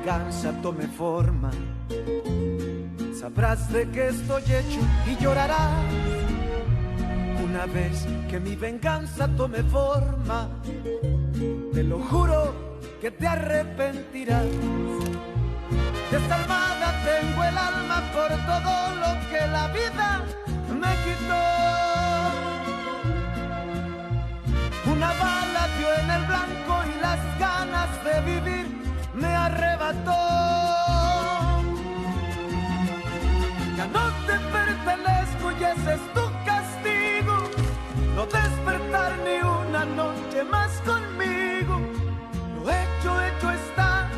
venganza tome forma, sabrás de qué estoy hecho y llorarás. Una vez que mi venganza tome forma, te lo juro que te arrepentirás. Desalmada tengo el alma por todo lo que la vida me quitó. Una bala dio en el blanco y las ganas de vivir me arrebató. Ya no te pertenezco y ese es tu castigo, no despertar ni una noche más conmigo. Lo hecho está,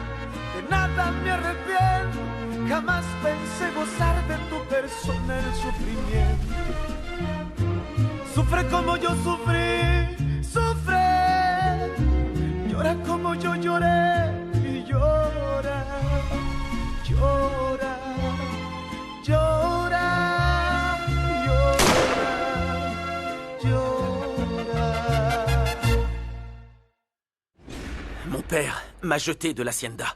de nada me arrepiento. Jamás pensé gozar de tu persona el sufrimiento. Sufre como yo sufrí, sufre. Llora como yo lloré y llora, llora, llora, llora, llora. Mon père m'a jeté de l'hacienda.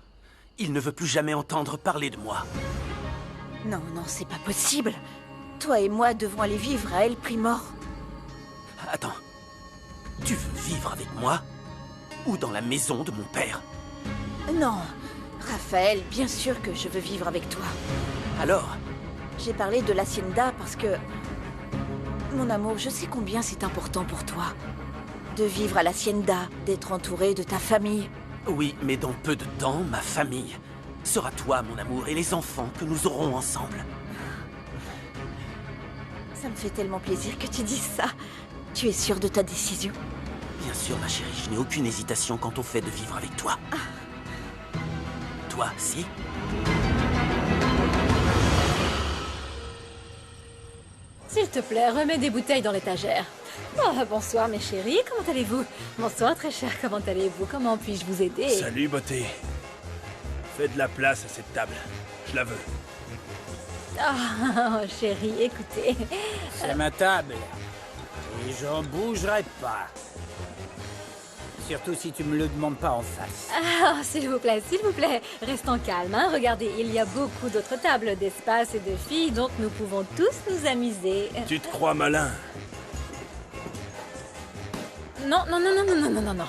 Il ne veut plus jamais entendre parler de moi. Non, non, c'est pas possible. Toi et moi devons aller vivre à El Primor. Attends, tu veux vivre avec moi? Ou dans la maison de mon père? Non, Raphaël, bien sûr que je veux vivre avec toi. Alors? J'ai parlé de l'hacienda parce que... Mon amour, je sais combien c'est important pour toi. De vivre à l'hacienda, d'être entouré de ta famille. Oui, mais dans peu de temps, ma famille sera toi, mon amour, et les enfants que nous aurons ensemble. Ça me fait tellement plaisir que tu dises ça. Tu es sûre de ta décision? Bien sûr, ma chérie, je n'ai aucune hésitation quant au fait de vivre avec toi. Toi, si? S'il te plaît, remets des bouteilles dans l'étagère. Oh, bonsoir mes chéris, comment allez-vous? Bonsoir très cher, comment allez-vous? Comment puis-je vous aider? Salut, beauté. Fais de la place à cette table. Je la veux. Oh, chérie, écoutez. C'est ma table. Et j'en bougerai pas. Surtout si tu me le demandes pas en face. Ah, s'il vous plaît, restons calmes, hein. Regardez, il y a beaucoup d'autres tables d'espace et de filles, donc nous pouvons tous nous amuser. Tu te crois malin? Non, non, non, non, non, non, non, non, non.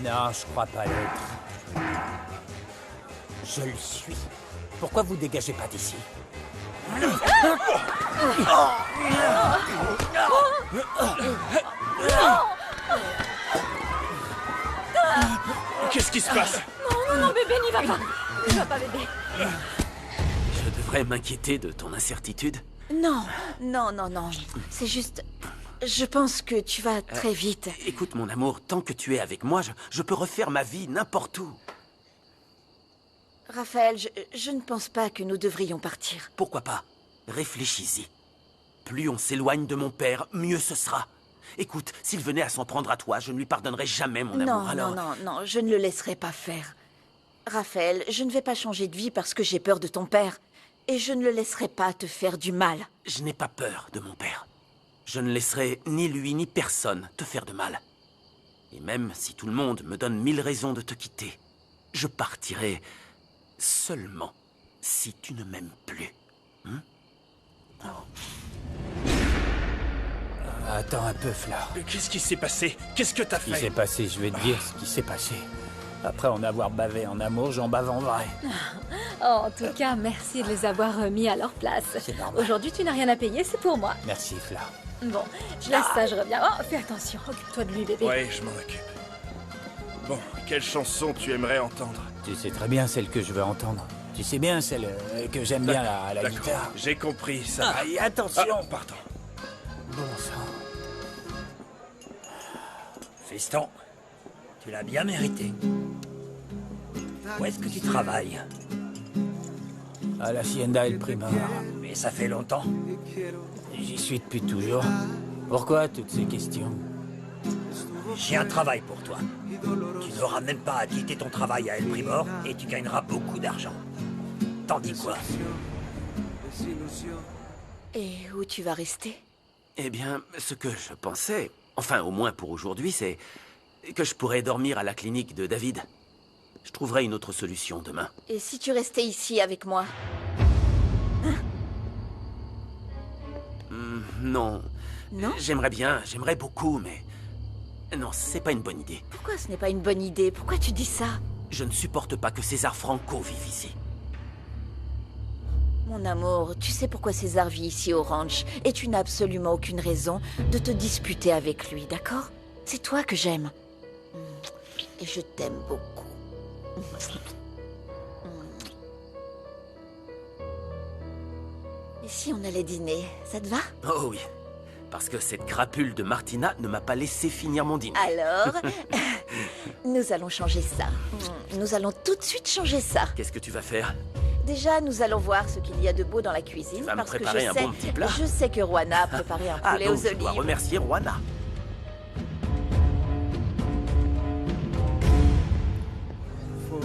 Non, je crois pas l'être. Je le suis. Pourquoi vous dégagez pas d'ici? Qu'est-ce qui se passe? Non, non, non, bébé, n'y va pas. N'y va pas, bébé. Je devrais m'inquiéter de ton incertitude? Non, non, non, non. C'est juste... Je pense que tu vas très vite. Écoute, mon amour, tant que tu es avec moi, je peux refaire ma vie n'importe où. Raphaël, je ne pense pas que nous devrions partir. Pourquoi pas? Réfléchis-y. Plus on s'éloigne de mon père, mieux ce sera. Écoute, s'il venait à s'en prendre à toi, je ne lui pardonnerai jamais, mon amour. Alors... Non, non, non, je ne le laisserai pas faire. Raphaël, je ne vais pas changer de vie parce que j'ai peur de ton père. Et je ne le laisserai pas te faire du mal. Je n'ai pas peur de mon père. Je ne laisserai ni lui ni personne te faire de mal. Et même si tout le monde me donne 1000 raisons de te quitter, je partirai seulement si tu ne m'aimes plus. Attends un peu, Flore. Qu'est-ce qui s'est passé? Qu'est-ce que t'as Ce qui fait? s'est passé, je vais te dire ce qui s'est passé. Après en avoir bavé en amour, j'en bave en vrai. Oh, en tout cas, merci de les avoir remis à leur place. C'est normal. Aujourd'hui, tu n'as rien à payer, c'est pour moi. Merci, Flore. Bon, je laisse ça, je reviens. Oh, fais attention, occupe-toi de lui, bébé. Ouais, je m'en occupe. Bon, quelle chanson tu aimerais entendre? Tu sais très bien celle que je veux entendre. Tu sais bien celle que j'aime bien à la D'accord, guitare. j'ai compris, ça. Ah, et attention. Ah, pardon. Bon sang. Fiston, tu l'as bien mérité. Où est-ce que tu travailles? À l'Hacienda El Primor. Mais ça fait longtemps. J'y suis depuis toujours. Pourquoi toutes ces questions? J'ai un travail pour toi. Tu n'auras même pas à quitter ton travail à El Primor et tu gagneras beaucoup d'argent. T'en dis quoi? Et où tu vas rester? Eh bien, ce que je pensais, enfin au moins pour aujourd'hui, c'est que je pourrais dormir à la clinique de David. Je trouverai une autre solution demain. Et si tu restais ici avec moi? Non. Non? J'aimerais beaucoup, mais... Non, c'est pas une bonne idée. Pourquoi ce n'est pas une bonne idée? Pourquoi tu dis ça? Je ne supporte pas que César Franco vive ici. Mon amour, tu sais pourquoi César vit ici au ranch, et tu n'as absolument aucune raison de te disputer avec lui, d'accord? C'est toi que j'aime. Et je t'aime beaucoup. Et si on allait dîner, ça te va? Oh oui, parce que cette crapule de Martina ne m'a pas laissé finir mon dîner. Alors, nous allons changer ça. Nous allons tout de suite changer ça. Qu'est-ce que tu vas faire? Déjà, nous allons voir ce qu'il y a de beau dans la cuisine. Tu vas me parce que préparer un bon petit plat? Je sais que Juana a préparé un poulet donc aux je dois olives. remercier Juana.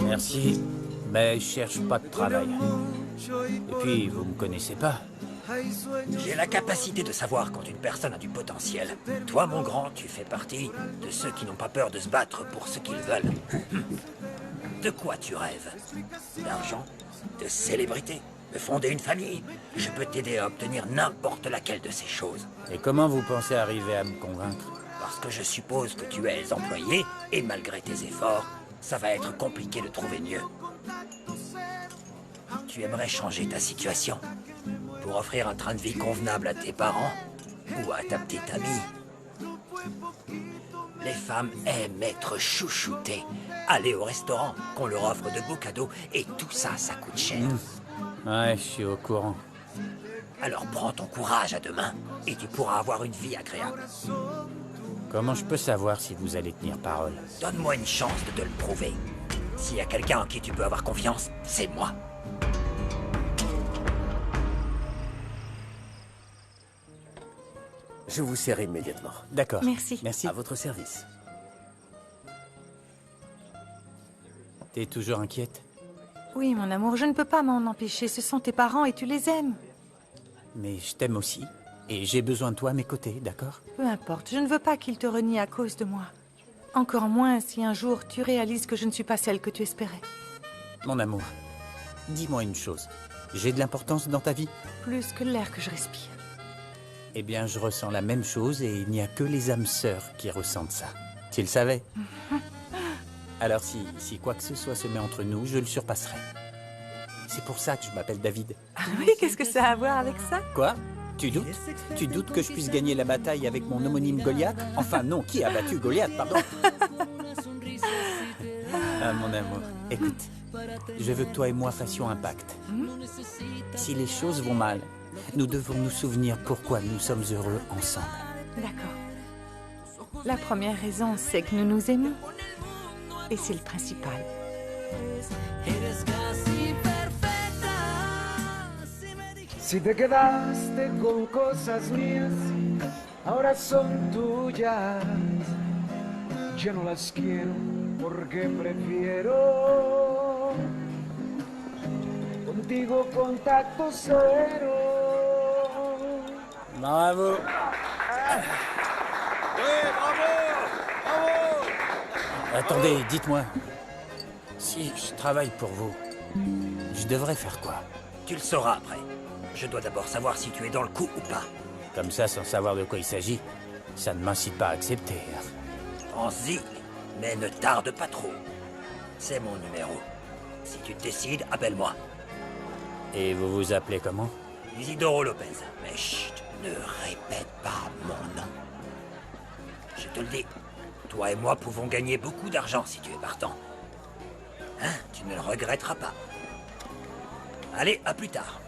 Merci, mais je cherche pas de travail. Et puis, vous me connaissez pas. J'ai la capacité de savoir quand une personne a du potentiel. Toi, mon grand, tu fais partie de ceux qui n'ont pas peur de se battre pour ce qu'ils veulent. De quoi tu rêves? D'argent? De célébrité? De fonder une famille? Je peux t'aider à obtenir n'importe laquelle de ces choses. Et comment vous pensez arriver à me convaincre? Parce que je suppose que tu es employé, et malgré tes efforts, ça va être compliqué de trouver mieux. Tu aimerais changer ta situation pour offrir un train de vie convenable à tes parents ou à ta petite amie. Les femmes aiment être chouchoutées, aller au restaurant, qu'on leur offre de beaux cadeaux, et tout ça, ça coûte cher. Ouais, je suis au courant. Alors prends ton courage à deux mains, et tu pourras avoir une vie agréable. Comment je peux savoir si vous allez tenir parole? Donne-moi une chance de te le prouver. S'il y a quelqu'un en qui tu peux avoir confiance, c'est moi. Je vous sers immédiatement. D'accord. Merci. Merci. À votre service. T'es toujours inquiète? Oui, mon amour, je ne peux pas m'en empêcher. Ce sont tes parents et tu les aimes. Mais je t'aime aussi. Et j'ai besoin de toi à mes côtés, d'accord? Peu importe, je ne veux pas qu'ils te renient à cause de moi. Encore moins si un jour tu réalises que je ne suis pas celle que tu espérais. Mon amour, dis-moi une chose. J'ai de l'importance dans ta vie? Plus que l'air que je respire. Eh bien, je ressens la même chose et il n'y a que les âmes sœurs qui ressentent ça. Tu le savais? Alors si quoi que ce soit se met entre nous, je le surpasserai. C'est pour ça que je m'appelle David. Ah oui, qu'est-ce que ça a à voir avec ça? Quoi? Tu doutes? Tu doutes que je puisse gagner la bataille avec mon homonyme Goliath? Enfin non, qui a battu Goliath, pardon? Ah, mon amour, écoute. Je veux que toi et moi fassions un pacte. Si les choses vont mal, nous devons nous souvenir pourquoi nous sommes heureux ensemble. D'accord. La première raison, c'est que nous nous aimons. Et c'est le principal. Si te quedaste con cosas mías, ahora son tuyas. Ya no las quiero porque prefiero contigo contacto cero. Bravo! Attendez, dites-moi. Si je travaille pour vous, je devrais faire quoi? Tu le sauras après. Je dois d'abord savoir si tu es dans le coup ou pas. Comme ça, sans savoir de quoi il s'agit, ça ne m'incite pas à accepter. Pense-y, mais ne tarde pas trop. C'est mon numéro. Si tu te décides, appelle-moi. Et vous vous appelez comment? Isidoro Lopez. Mais chut, ne répète pas mon nom. Je te le dis, toi et moi pouvons gagner beaucoup d'argent si tu es partant. Hein, tu ne le regretteras pas. Allez, à plus tard.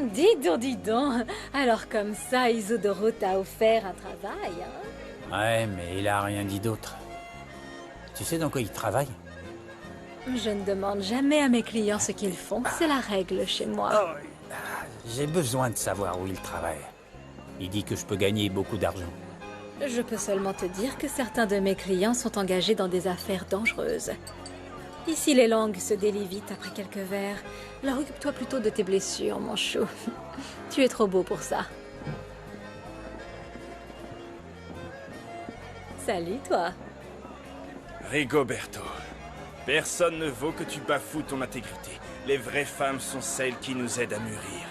Dis donc. Alors comme ça, Isidoro t'a offert un travail, hein? Ouais, mais il a rien dit d'autre. Tu sais dans quoi il travaille? Je ne demande jamais à mes clients ce qu'ils font. C'est la règle chez moi. J'ai besoin de savoir où il travaille. Il dit que je peux gagner beaucoup d'argent. Je peux seulement te dire que certains de mes clients sont engagés dans des affaires dangereuses. Ici, les langues se délient vite après quelques verres. Alors occupe-toi plutôt de tes blessures, mon chou. Tu es trop beau pour ça. Salut, toi. Rigoberto, personne ne vaut que tu bafoues ton intégrité. Les vraies femmes sont celles qui nous aident à mûrir.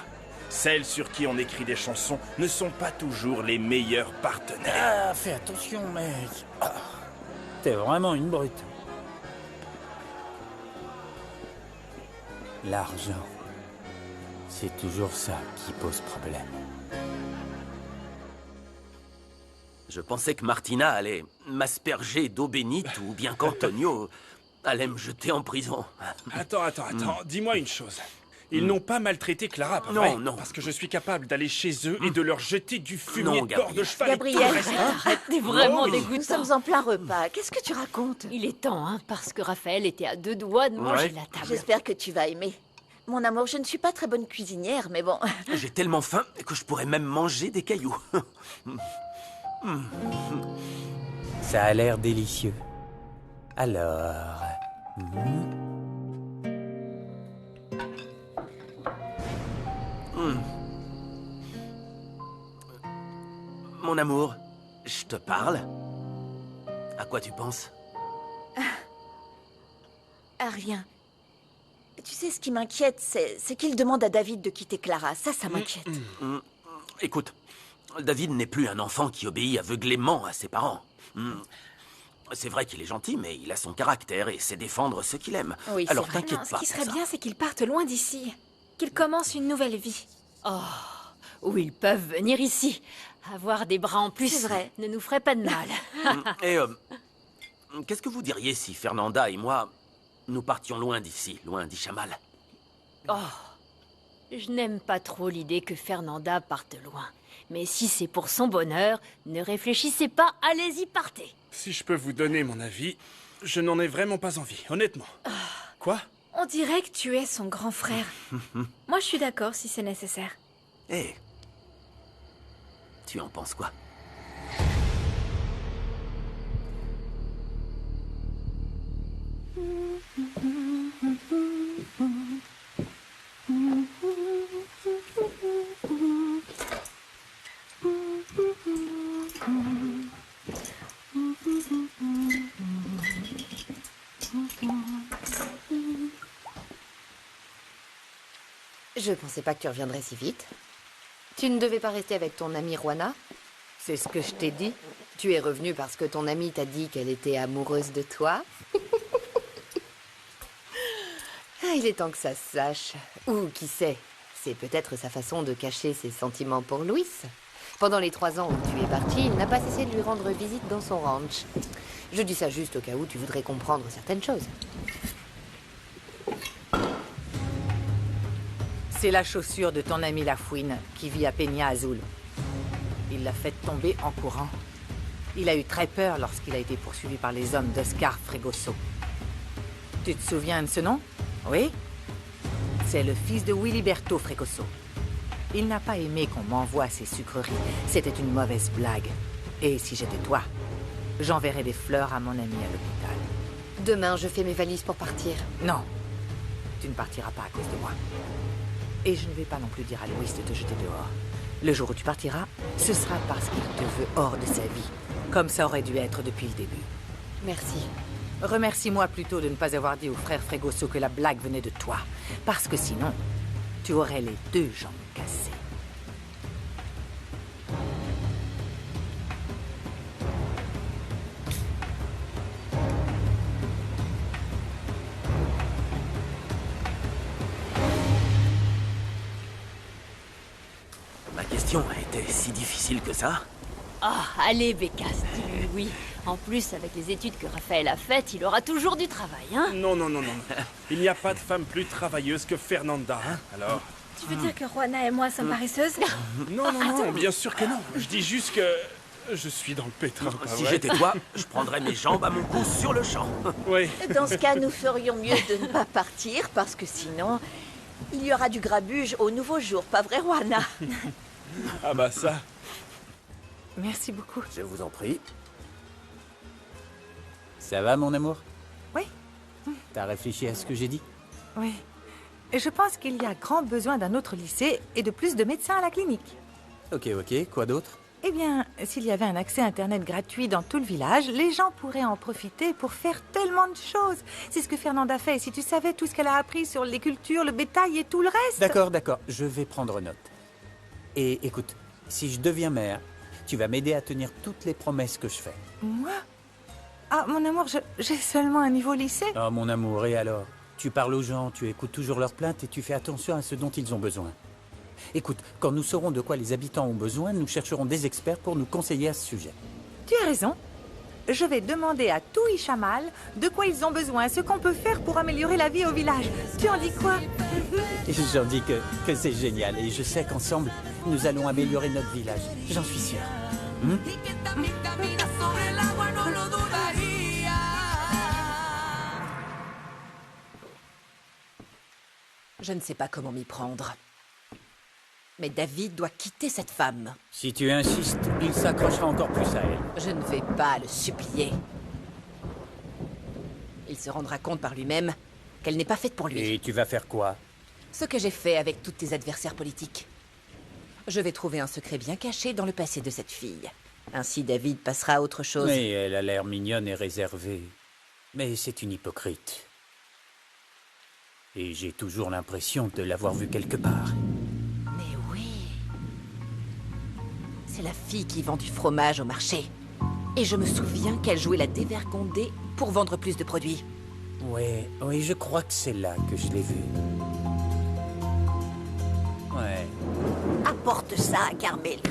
Celles sur qui on écrit des chansons ne sont pas toujours les meilleurs partenaires. Ah, fais attention, mec. Ah, t'es vraiment une brute. L'argent, c'est toujours ça qui pose problème. Je pensais que Martina allait m'asperger d'eau bénite ou bien qu'Antonio allait me jeter en prison. Attends. Dis-moi une chose. Ils n'ont pas maltraité Clara, pas Non, vrai? non. Parce que je suis capable d'aller chez eux et de leur jeter du fumier Non, de porc de Gabriel. cheval et tout Gabriel, le reste. arrête, T'es vraiment oui. nous dégoûtant. sommes en plein repas. Qu'est-ce que tu racontes? Il est temps, hein, parce que Raphaël était à 2 doigts de manger Ouais. la table. J'espère que tu vas aimer. Mon amour, je ne suis pas très bonne cuisinière, mais bon. J'ai tellement faim que je pourrais même manger des cailloux. Ça a l'air délicieux. Alors... Mon amour, je te parle. À quoi tu penses? Ah, rien. Tu sais, ce qui m'inquiète, c'est qu'il demande à David de quitter Clara. Ça m'inquiète. Écoute, David n'est plus un enfant qui obéit aveuglément à ses parents. C'est vrai qu'il est gentil, mais il a son caractère et sait défendre ce qu'il aime. Oui, c'est Alors vrai. t'inquiète Non, ce pas. qui pour serait ça. bien, c'est qu'ils partent loin d'ici. Qu'ils commencent une nouvelle vie. Ou ils peuvent venir ici. Avoir des bras en plus C'est vrai. ne nous ferait pas de mal. Et qu'est-ce que vous diriez si Fernanda et moi, nous partions loin d'ici, loin d'Ishamal? Je n'aime pas trop l'idée que Fernanda parte loin. Mais si c'est pour son bonheur, ne réfléchissez pas, allez-y, partez. Si je peux vous donner mon avis, je n'en ai vraiment pas envie, honnêtement. Quoi? On dirait que tu es son grand frère. Moi, je suis d'accord si c'est nécessaire. Eh, tu en penses quoi? Je pensais pas que tu reviendrais si vite. Tu ne devais pas rester avec ton amie Juana? C'est ce que je t'ai dit. Tu es revenue parce que ton amie t'a dit qu'elle était amoureuse de toi. Ah, il est temps que ça se sache. Ou qui sait, c'est peut-être sa façon de cacher ses sentiments pour Luis. Pendant les 3 ans où tu es parti, il n'a pas cessé de lui rendre visite dans son ranch. Je dis ça juste au cas où tu voudrais comprendre certaines choses. C'est la chaussure de ton ami Lafouine qui vit à Peña Azul. Il l'a fait tomber en courant. Il a eu très peur lorsqu'il a été poursuivi par les hommes d'Oscar Fregoso. Tu te souviens de ce nom? Oui? C'est le fils de Wiliberto Fregoso. Il n'a pas aimé qu'on m'envoie ses sucreries. C'était une mauvaise blague. Et si j'étais toi, j'enverrais des fleurs à mon ami à l'hôpital. Demain, je fais mes valises pour partir. Non, tu ne partiras pas à cause de moi. Et je ne vais pas non plus dire à Louis de te jeter dehors. Le jour où tu partiras, ce sera parce qu'il te veut hors de sa vie, comme ça aurait dû être depuis le début. Merci. Remercie-moi plutôt de ne pas avoir dit au frère Fregoso que la blague venait de toi, parce que sinon, tu aurais les 2 jambes cassées. Ma question a été si difficile que ça? Allez, Bécasse, dis-lui oui. En plus, avec les études que Raphaël a faites, il aura toujours du travail, hein? Non. Il n'y a pas de femme plus travailleuse que Fernanda, hein? Alors... Tu veux dire que Juana et moi sommes paresseuses? Non, bien sûr que non. Je dis juste que... je suis dans le pétrin, pas Si vrai? j'étais toi, je prendrais mes jambes à mon cou sur le champ. Oui. Dans ce cas, nous ferions mieux de ne pas partir, parce que sinon, il y aura du grabuge au nouveau jour, pas vrai, Juana? Ah bah ça... Merci beaucoup. Je vous en prie. Ça va, mon amour? Oui. T'as réfléchi à ce que j'ai dit? Oui. Et je pense qu'il y a grand besoin d'un autre lycée et de plus de médecins à la clinique. Ok, quoi d'autre? Eh bien, s'il y avait un accès Internet gratuit dans tout le village, les gens pourraient en profiter pour faire tellement de choses. C'est ce que Fernanda fait. Si tu savais tout ce qu'elle a appris sur les cultures, le bétail et tout le reste... D'accord, d'accord, je vais prendre note. Et écoute, si je deviens maire, tu vas m'aider à tenir toutes les promesses que je fais. Moi? Ah, mon amour, j'ai seulement un niveau lycée. Oh, mon amour, et alors? Tu parles aux gens, tu écoutes toujours leurs plaintes et tu fais attention à ce dont ils ont besoin. Écoute, quand nous saurons de quoi les habitants ont besoin, nous chercherons des experts pour nous conseiller à ce sujet. Tu as raison. Je vais demander à tout Ishamal de quoi ils ont besoin, ce qu'on peut faire pour améliorer la vie au village. Tu en dis quoi? J'en dis que c'est génial et je sais qu'ensemble, nous allons améliorer notre village. J'en suis sûr. Je ne sais pas comment m'y prendre. Mais David doit quitter cette femme. Si tu insistes, il s'accrochera encore plus à elle. Je ne vais pas le supplier. Il se rendra compte par lui-même qu'elle n'est pas faite pour lui. Et tu vas faire quoi? Ce que j'ai fait avec tous tes adversaires politiques. Je vais trouver un secret bien caché dans le passé de cette fille. Ainsi, David passera à autre chose. Mais elle a l'air mignonne et réservée. Mais c'est une hypocrite. Et j'ai toujours l'impression de l'avoir vue quelque part. Mais oui. C'est la fille qui vend du fromage au marché. Et je me souviens qu'elle jouait la dévergondée pour vendre plus de produits. Oui, je crois que c'est là que je l'ai vue. Ouais. Apporte ça à Carmel.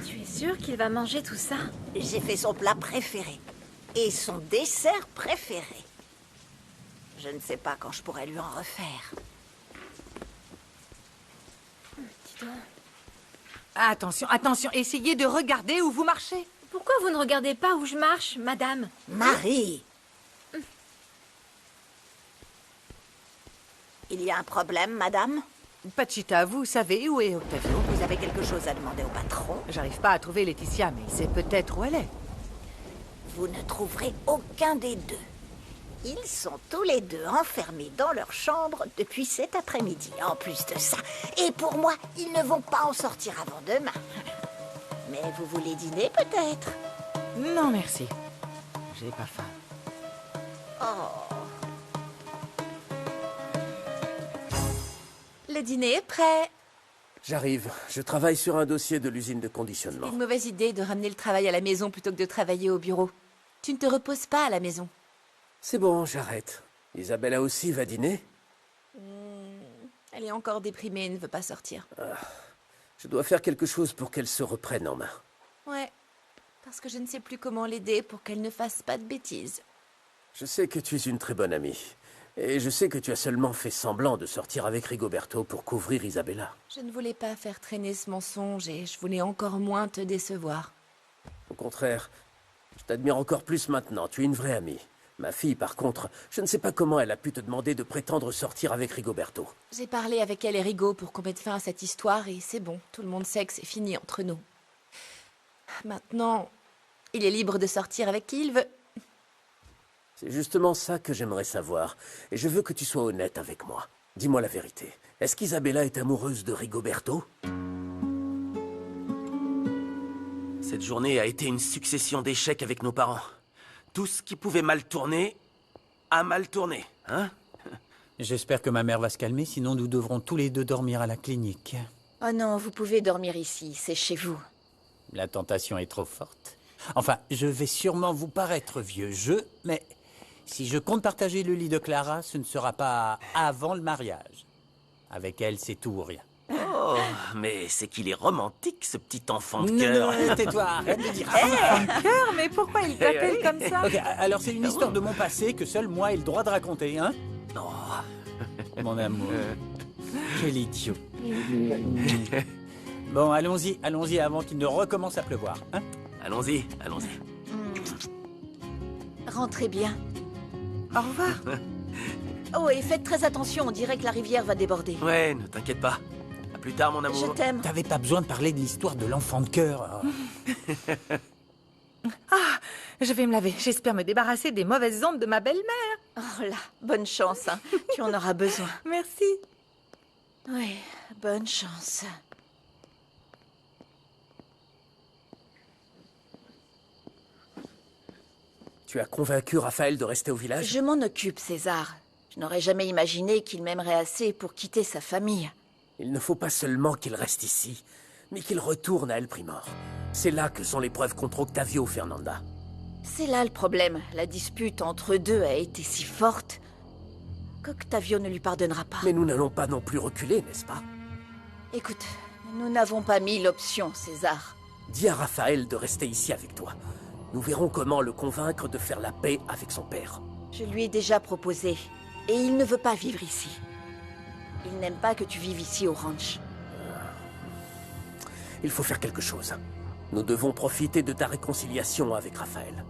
Tu es sûr qu'il va manger tout ça? J'ai fait son plat préféré. Et son dessert préféré. Je ne sais pas quand je pourrais lui en refaire. Dis donc. Attention, attention, essayez de regarder où vous marchez. Pourquoi vous ne regardez pas où je marche, madame? Marie! Il y a un problème, madame? Pachita, vous savez où est Octavio? Vous avez quelque chose à demander au patron? J'arrive pas à trouver Laetitia, mais il sait peut-être où elle est. Vous ne trouverez aucun des deux. Ils sont tous les deux enfermés dans leur chambre depuis cet après-midi, en plus de ça. Et pour moi, ils ne vont pas en sortir avant demain. Mais vous voulez dîner, peut-être? Non, merci. J'ai pas faim. Oh. Le dîner est prêt. J'arrive. Je travaille sur un dossier de l'usine de C'est conditionnement. une mauvaise idée de ramener le travail à la maison plutôt que de travailler au bureau. Tu ne te reposes pas à la maison. C'est bon, j'arrête. Isabella aussi va dîner? Elle est encore déprimée et ne veut pas sortir. Je dois faire quelque chose pour qu'elle se reprenne en main. Ouais, parce que je ne sais plus comment l'aider pour qu'elle ne fasse pas de bêtises. Je sais que tu es une très bonne amie. Et je sais que tu as seulement fait semblant de sortir avec Rigoberto pour couvrir Isabella. Je ne voulais pas faire traîner ce mensonge et je voulais encore moins te décevoir. Au contraire, je t'admire encore plus maintenant. Tu es une vraie amie. Ma fille, par contre, je ne sais pas comment elle a pu te demander de prétendre sortir avec Rigoberto. J'ai parlé avec elle et Rigo pour qu'on mette fin à cette histoire et c'est bon. Tout le monde sait que c'est fini entre nous. Maintenant, il est libre de sortir avec qui il veut. C'est justement ça que j'aimerais savoir. Et je veux que tu sois honnête avec moi. Dis-moi la vérité. Est-ce qu'Isabella est amoureuse de Rigoberto? Cette journée a été une succession d'échecs avec nos parents. Tout ce qui pouvait mal tourner a mal tourné, hein? J'espère que ma mère va se calmer, sinon nous devrons tous les deux dormir à la clinique. Oh non, vous pouvez dormir ici, c'est chez vous. La tentation est trop forte. Enfin, je vais sûrement vous paraître vieux jeu, mais si je compte partager le lit de Clara, ce ne sera pas avant le mariage. Avec elle, c'est tout ou rien. Oh, mais c'est qu'il est romantique, ce petit enfant de Non, cœur. non, tais-toi, arrête de dire Cœur, mais pourquoi il t'appelle comme ça? Ok, alors c'est une histoire de mon passé que seul moi ai le droit de raconter, hein? Oh. Mon amour. Quel idiot. Bon, allons-y avant qu'il ne recommence à pleuvoir, hein? Allons-y, allons-y. Rentrez bien. Au revoir. Oh, et faites très attention, on dirait que la rivière va déborder. Ouais, ne t'inquiète pas. À plus tard, mon amour. Je t'aime. T'avais pas besoin de parler de l'histoire de l'enfant de cœur. Ah, je vais me laver. J'espère me débarrasser des mauvaises ondes de ma belle-mère. Oh là, bonne chance, hein. Tu en auras besoin. Merci. Oui, bonne chance. Tu as convaincu Raphaël de rester au village? Je m'en occupe, César. Je n'aurais jamais imaginé qu'il m'aimerait assez pour quitter sa famille. Il ne faut pas seulement qu'il reste ici, mais qu'il retourne à El Primor. C'est là que sont les preuves contre Octavio, Fernanda. C'est là le problème. La dispute entre eux deux a été si forte qu'Octavio ne lui pardonnera pas. Mais nous n'allons pas non plus reculer, n'est-ce pas? Écoute, nous n'avons pas mis l'option, César. Dis à Raphaël de rester ici avec toi. Nous verrons comment le convaincre de faire la paix avec son père. Je lui ai déjà proposé, et il ne veut pas vivre ici. Il n'aime pas que tu vives ici au ranch. Il faut faire quelque chose. Nous devons profiter de ta réconciliation avec Raphaël.